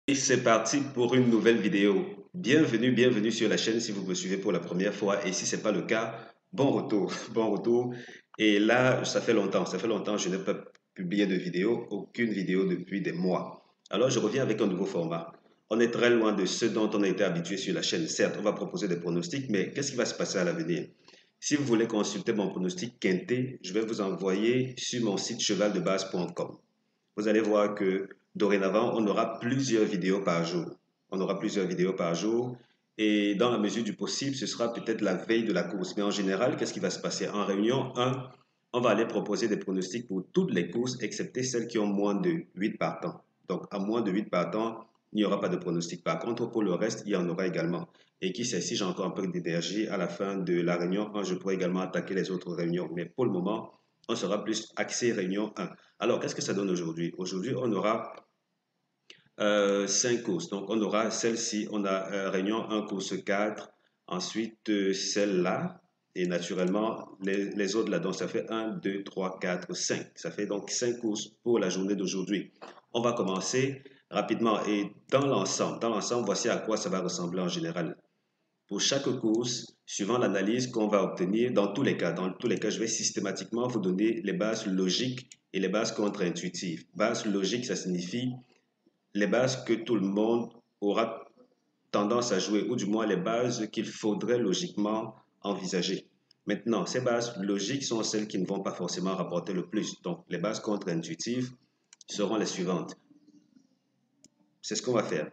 Et c'est parti pour une nouvelle vidéo. Bienvenue sur la chaîne si vous me suivez pour la première fois et si ce n'est pas le cas, bon retour, bon retour. Et là, ça fait longtemps je n'ai pas publié de vidéo, aucune vidéo depuis des mois. Alors je reviens avec un nouveau format. On est très loin de ce dont on a été habitué sur la chaîne. Certes, on va proposer des pronostics, mais qu'est-ce qui va se passer à l'avenir? Si vous voulez consulter mon pronostic quinté, je vais vous envoyer sur mon site chevaldebase.com. Vous allez voir que dorénavant, on aura plusieurs vidéos par jour. On aura plusieurs vidéos par jour. Et dans la mesure du possible, ce sera peut-être la veille de la course. Mais en général, qu'est-ce qui va se passer? En réunion 1, on va aller proposer des pronostics pour toutes les courses, excepté celles qui ont moins de 8 partants. Donc, à moins de 8 partants, il n'y aura pas de pronostic. Par contre, pour le reste, il y en aura également. Et qui sait, si j'ai encore un peu d'énergie, à la fin de la réunion 1, je pourrai également attaquer les autres réunions. Mais pour le moment, on sera plus axé réunion 1. Alors, qu'est-ce que ça donne aujourd'hui? Aujourd'hui, on aura 5 courses. Donc, on aura celle-ci, on a réunion 1, course 4, ensuite celle-là, et naturellement, les autres là. Donc, ça fait 1, 2, 3, 4, 5. Ça fait donc 5 courses pour la journée d'aujourd'hui. On va commencer rapidement. Et dans l'ensemble, voici à quoi ça va ressembler en général. Pour chaque course, suivant l'analyse qu'on va obtenir, dans tous les cas, je vais systématiquement vous donner les bases logiques et les bases contre-intuitives. Base logique, ça signifie les bases que tout le monde aura tendance à jouer, ou du moins les bases qu'il faudrait logiquement envisager. Maintenant, ces bases logiques sont celles qui ne vont pas forcément rapporter le plus. Donc, les bases contre-intuitives seront les suivantes. C'est ce qu'on va faire.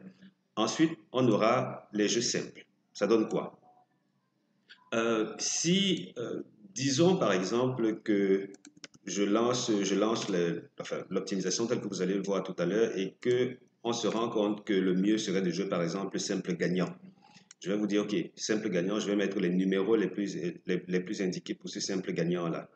Ensuite, on aura les jeux simples. Ça donne quoi? Si, disons par exemple que je lance l'optimisation telle que vous allez le voir tout à l'heure et que on se rend compte que le mieux serait de jouer par exemple simple gagnant. Je vais vous dire, OK, simple gagnant, je vais mettre les numéros les plus indiqués pour ce simple gagnant-là.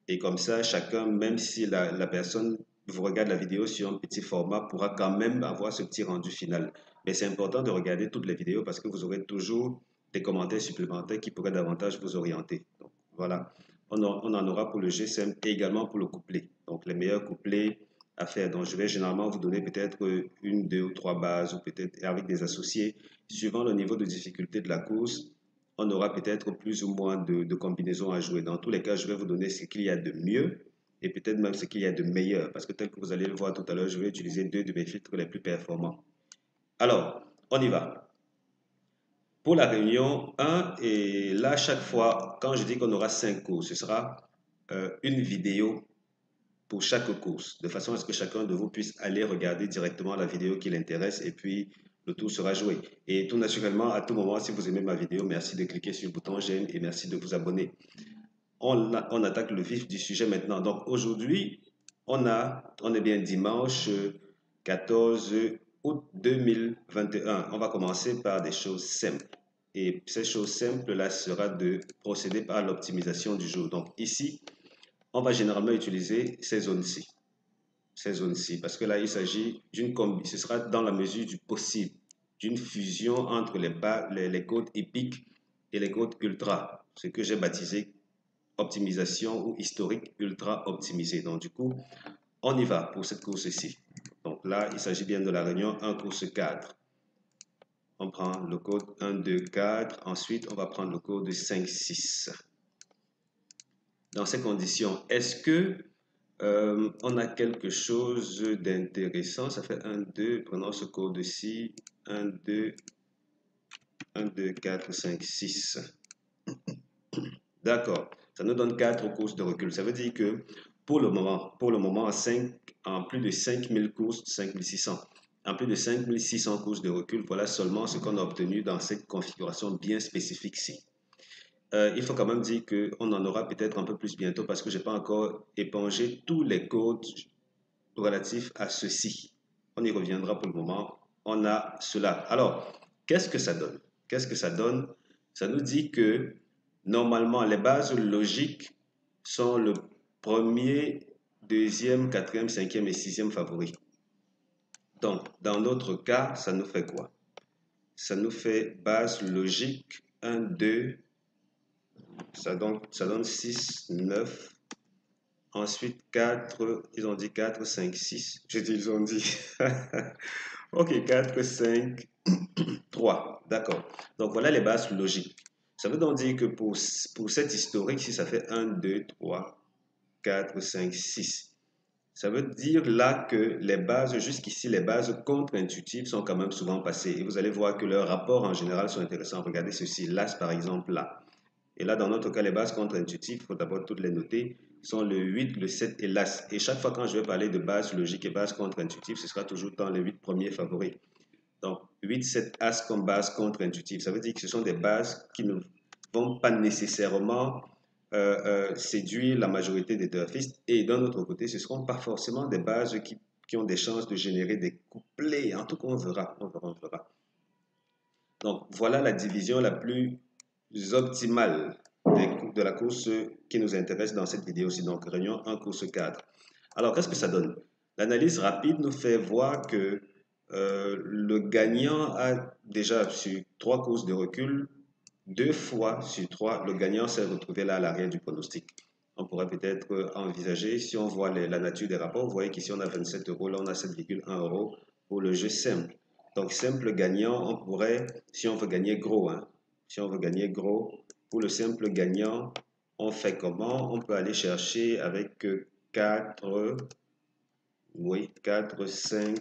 Et comme ça, chacun, même si la personne vous regarde la vidéo sur un petit format, pourra quand même avoir ce petit rendu final. Mais c'est important de regarder toutes les vidéos parce que vous aurez toujours des commentaires supplémentaires qui pourraient davantage vous orienter. Donc, voilà, on en aura pour le GSM et également pour le couplet. Donc, les meilleurs couplets à faire. Donc, je vais généralement vous donner peut-être une, deux ou trois bases ou peut-être avec des associés. Suivant le niveau de difficulté de la course, on aura peut-être plus ou moins de combinaisons à jouer. Dans tous les cas, je vais vous donner ce qu'il y a de mieux et peut-être même ce qu'il y a de meilleur. Parce que tel que vous allez le voir tout à l'heure, je vais utiliser deux de mes filtres les plus performants. Alors, on y va. Pour la réunion 1, et là, chaque fois, quand je dis qu'on aura 5 courses, ce sera une vidéo pour chaque course, de façon à ce que chacun de vous puisse aller regarder directement la vidéo qui l'intéresse et puis le tour sera joué. Et tout naturellement, à tout moment, si vous aimez ma vidéo, merci de cliquer sur le bouton j'aime et merci de vous abonner. On attaque le vif du sujet maintenant. Donc aujourd'hui, on est bien dimanche 14 août 2021. On va commencer par des choses simples. Et ces choses simples-là sera de procéder par l'optimisation du jour. Donc ici, on va généralement utiliser ces zones-ci. Ces zones-ci, parce que là, il s'agit d'une combi. Ce sera dans la mesure du possible, d'une fusion entre les codes épiques et les codes ultra, ce que j'ai baptisé optimisation ou historique ultra optimisé. Donc, du coup, on y va pour cette course-ci. Donc là, il s'agit bien de la réunion 1 course 4. On prend le code 1, 2, 4. Ensuite, on va prendre le code 5, 6. Dans ces conditions, est-ce que on a quelque chose d'intéressant? Ça fait 1, 2. Prenons ce code-ci. 1, 2, 1, 2, 4, 5, 6. D'accord. Ça nous donne 4 courses de recul. Ça veut dire que pour le moment, en plus de 5000 courses, 5600, en plus de 5600 courses de recul, voilà seulement ce qu'on a obtenu dans cette configuration bien spécifique-ci. Il faut quand même dire qu'on en aura peut-être un peu plus bientôt parce que je n'ai pas encore épongé tous les codes relatifs à ceci. On y reviendra pour le moment. On a cela. Alors, qu'est-ce que ça donne? Qu'est-ce que ça donne? Ça nous dit que normalement, les bases logiques sont le premier, deuxième, quatrième, cinquième et sixième favori. Donc, dans notre cas, ça nous fait quoi? Ça nous fait base logique 1, 2, ça donne 6, 9. Ensuite, 4, ils ont dit 4, 5, 6. J'ai dit, ils ont dit. Ok, 4, 5, 3. D'accord. Donc voilà les bases logiques. Ça veut donc dire que pour cette historique, si ça fait 1, 2, 3, 4, 5, 6. Ça veut dire là que les bases, jusqu'ici, les bases contre-intuitives sont quand même souvent passées. Et vous allez voir que leurs rapports en général sont intéressants. Regardez ceci, l'As par exemple là. Et là, dans notre cas, les bases contre-intuitives, il faut d'abord toutes les noter, sont le 8, le 7 et l'As. Et chaque fois quand je vais parler de bases logiques et bases contre-intuitives, ce sera toujours dans les 8 premiers favoris. Donc, 8, 7, As comme base contre-intuitive. Ça veut dire que ce sont des bases qui ne vont pas nécessairement séduire la majorité des turfistes. Et d'un autre côté, ce ne seront pas forcément des bases qui ont des chances de générer des couplets. En tout cas, on verra, on verra, on verra. Donc, voilà la division la plus optimale de la course qui nous intéresse dans cette vidéo-ci. Donc, réunion 1, course 4. Alors, qu'est-ce que ça donne? L'analyse rapide nous fait voir que le gagnant a déjà sur 3 courses de recul, 2 fois sur 3, le gagnant s'est retrouvé là à l'arrière du pronostic. On pourrait peut-être envisager, si on voit la nature des rapports, vous voyez qu'ici on a 27 euros, là on a 7,1 euros pour le jeu simple. Donc simple gagnant, on pourrait, si on veut gagner gros, hein, si on veut gagner gros, pour le simple gagnant, on fait comment? On peut aller chercher avec 4, oui, 4, 5,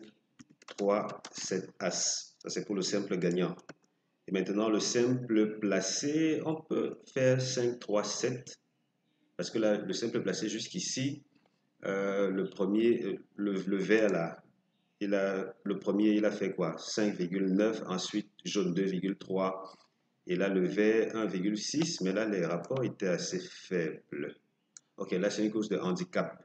3, 7 As. Ça c'est pour le simple gagnant. Et maintenant, le simple placé, on peut faire 5, 3, 7. Parce que là, le simple placé jusqu'ici, le premier, le vert là, le premier, il a fait quoi? 5,9, ensuite jaune 2,3, et là le vert 1,6, mais là les rapports étaient assez faibles. Ok, là c'est une course de handicap.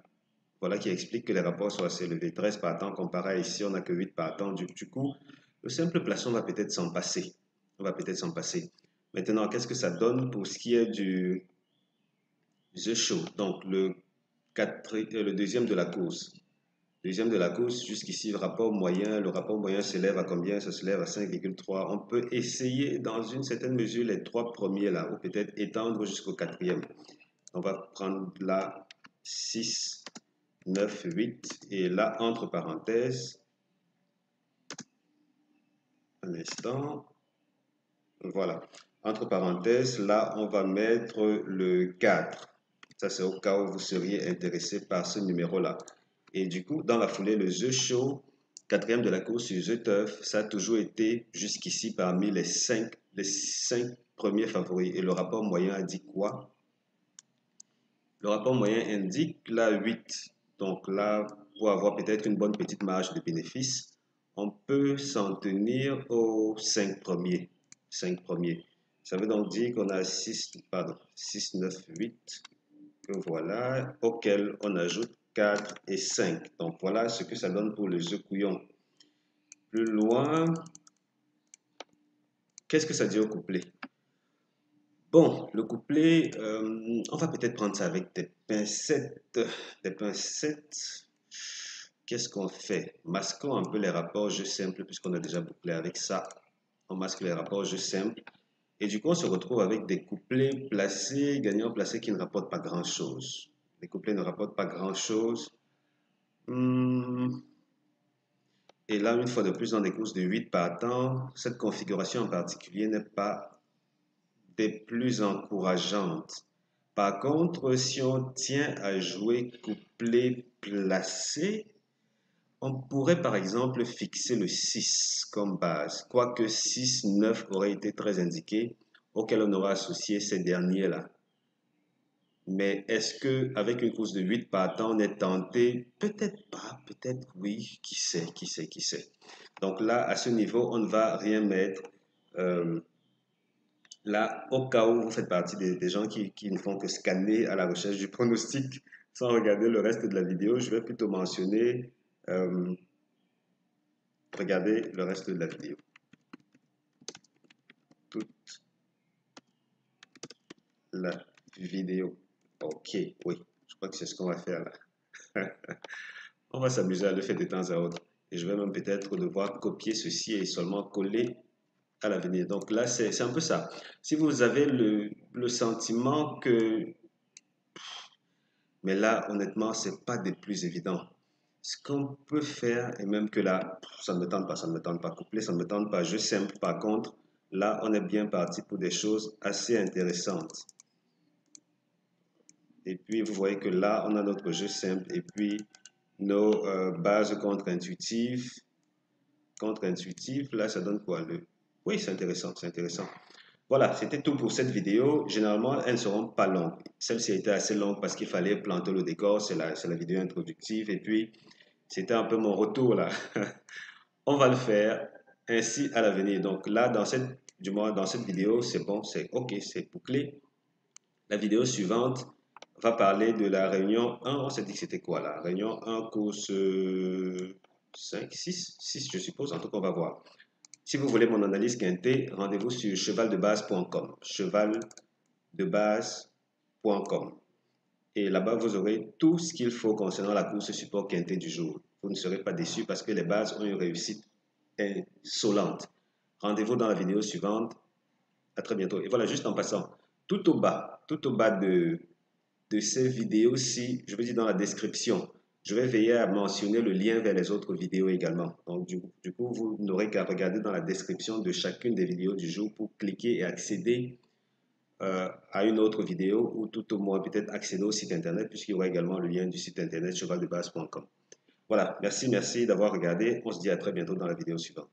Voilà qui explique que les rapports sont assez élevés. 13 partants comparé à ici, on n'a que 8 partants. Du coup, le simple plaçon va peut-être s'en passer. On va peut-être s'en passer. Maintenant, qu'est-ce que ça donne pour ce qui est du The Show? Donc, le deuxième de la course. Deuxième de la course, jusqu'ici, le rapport moyen s'élève à combien? Ça s'élève à 5,3. On peut essayer, dans une certaine mesure, les 3 premiers là, ou peut-être étendre jusqu'au quatrième. On va prendre là 6, 9, 8. Et là, entre parenthèses, un instant, voilà. Entre parenthèses, là, on va mettre le 4. Ça, c'est au cas où vous seriez intéressé par ce numéro-là. Et du coup, dans la foulée, le The Show, quatrième de la course sur The Turf, ça a toujours été jusqu'ici parmi les 5 premiers favoris. Et le rapport moyen a dit quoi? Le rapport moyen indique la 8. Donc là, pour avoir peut-être une bonne petite marge de bénéfice, on peut s'en tenir aux 5 premiers. 5 premiers. Ça veut donc dire qu'on a 6, 9, 8, que voilà, auquel on ajoute 4 et 5. Donc voilà ce que ça donne pour le jeu couillon. Plus loin, qu'est-ce que ça dit au couplet? Bon, le couplet, on va peut-être prendre ça avec des pincettes. Des pincettes. Qu'est-ce qu'on fait? Masquons un peu les rapports jeu simple puisqu'on a déjà bouclé avec ça. On masque les rapports jeu simple. Et du coup, on se retrouve avec des couplets placés, gagnants placés qui ne rapportent pas grand-chose. Les couplets ne rapportent pas grand-chose. Et là, une fois de plus, dans des courses de 8 partants, cette configuration en particulier n'est pas des plus encourageantes. Par contre, si on tient à jouer couplet placé, on pourrait par exemple fixer le 6 comme base, quoique 6, 9 aurait été très indiqué, auquel on aurait associé ces derniers-là. Mais est-ce que avec une course de 8 partants, on est tenté? Peut-être pas, peut-être oui, qui sait, qui sait, qui sait. Donc là, à ce niveau, on ne va rien mettre. Là, au cas où vous faites partie des gens qui ne font que scanner à la recherche du pronostic sans regarder le reste de la vidéo, je vais plutôt mentionner, regardez le reste de la vidéo. Toute la vidéo. Ok, oui, je crois que c'est ce qu'on va faire là. On va s'amuser à le faire de temps à autre. Et je vais même peut-être devoir copier ceci et seulement coller à l'avenir. Donc là, c'est un peu ça. Si vous avez le sentiment que... Mais là, honnêtement, c'est pas des plus évidents. Ce qu'on peut faire, et même que là, ça ne me tente pas, ça ne me tente pas couplet, ça ne me tente pas jeu simple. Par contre, là, on est bien parti pour des choses assez intéressantes. Et puis, vous voyez que là, on a notre jeu simple et puis nos bases contre-intuitives. Contre-intuitives, là, ça donne quoi le... Oui, c'est intéressant, c'est intéressant. Voilà, c'était tout pour cette vidéo. Généralement, elles ne seront pas longues. Celle-ci a été assez longue parce qu'il fallait planter le décor. C'est la vidéo introductive. Et puis, c'était un peu mon retour là. On va le faire ainsi à l'avenir. Donc là, du moins, dans cette vidéo, c'est bon, c'est OK, c'est bouclé. La vidéo suivante va parler de la réunion 1. On s'est dit que c'était quoi là? Réunion 1, course 5, 6 je suppose. En tout cas, on va voir. Si vous voulez mon analyse quintée, rendez-vous sur chevaldebase.com. Chevaldebase.com. Et là-bas, vous aurez tout ce qu'il faut concernant la course support quintet du jour. Vous ne serez pas déçus parce que les bases ont une réussite insolente. Rendez-vous dans la vidéo suivante. À très bientôt. Et voilà, juste en passant, tout au bas de ces vidéos-ci, je veux dire dans la description, je vais veiller à mentionner le lien vers les autres vidéos également. Donc, du coup, vous n'aurez qu'à regarder dans la description de chacune des vidéos du jour pour cliquer et accéder à une autre vidéo ou tout au moins peut-être accéder au site internet puisqu'il y aura également le lien du site internet chevaldebase.com. Voilà, merci d'avoir regardé. On se dit à très bientôt dans la vidéo suivante.